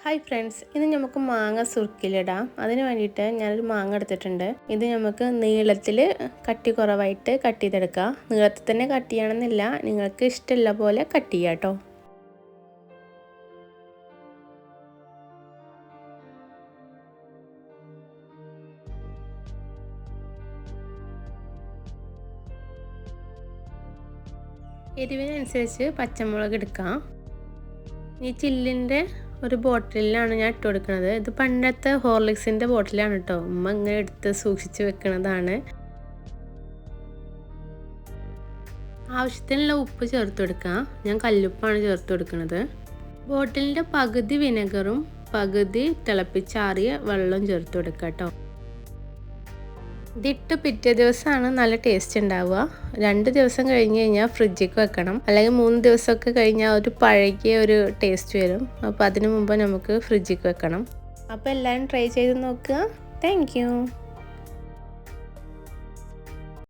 Hi friends, ഇത് നമുക്ക് മാങ്ങ സുർക്കിലിടാം. അതിന് വേണ്ടിയിട്ട് ഞാനൊരു മാങ്ങ എടുത്തിട്ടുണ്ട്. ഇത് നമുക്ക് നീളത്തിൽ കട്ടി കുറവായിട്ട് കട്ട് ചെയ്തെടുക്കാം. നീളത്തിൽ തന്നെ കട്ട് ചെയ്യണമെന്നില്ല, നിങ്ങൾക്ക് ഇഷ്ടമുള്ള പോലെ കട്ട് ചെയ്യാം കേട്ടോ. എരിവിനനുസരിച്ച് പച്ചമുളക് എടുക്കാം. ഈ ചില്ലിൻ്റെ ഒരു ബോട്ടിലാണ് ഞാൻ ഇട്ട് കൊടുക്കുന്നത്. ഇത് പണ്ടത്തെ ഹോർലിക്സിൻ്റെ ബോട്ടിലാണ് കേട്ടോ. ഉമ്മ ഇങ്ങനെ എടുത്ത് സൂക്ഷിച്ച് വെക്കുന്നതാണ്. ആവശ്യത്തിനുള്ള ഉപ്പ് ചേർത്ത് കൊടുക്കാം. ഞാൻ കല്ലുപ്പാണ് ചേർത്ത് കൊടുക്കുന്നത്. ബോട്ടിലിൻ്റെ പകുതി വിനെഗറും പകുതി തിളപ്പിച്ചാറിയ വെള്ളവും ചേർത്ത് കൊടുക്കാം കേട്ടോ. ഇതിട്ട് പിറ്റേ ദിവസമാണ് നല്ല ടേസ്റ്റ് ഉണ്ടാവുക. 2 ദിവസം കഴിഞ്ഞ് കഴിഞ്ഞാൽ ഫ്രിഡ്ജിലേക്ക് വെക്കണം, അല്ലെങ്കിൽ 3 ദിവസമൊക്കെ കഴിഞ്ഞാൽ ഒരു പഴകിയ ഒരു ടേസ്റ്റ് വരും. അപ്പോൾ അതിന് മുമ്പ് നമുക്ക് ഫ്രിഡ്ജിലേക്ക് വെക്കണം. അപ്പോൾ എല്ലാവരും ട്രൈ ചെയ്ത് നോക്കുക. താങ്ക്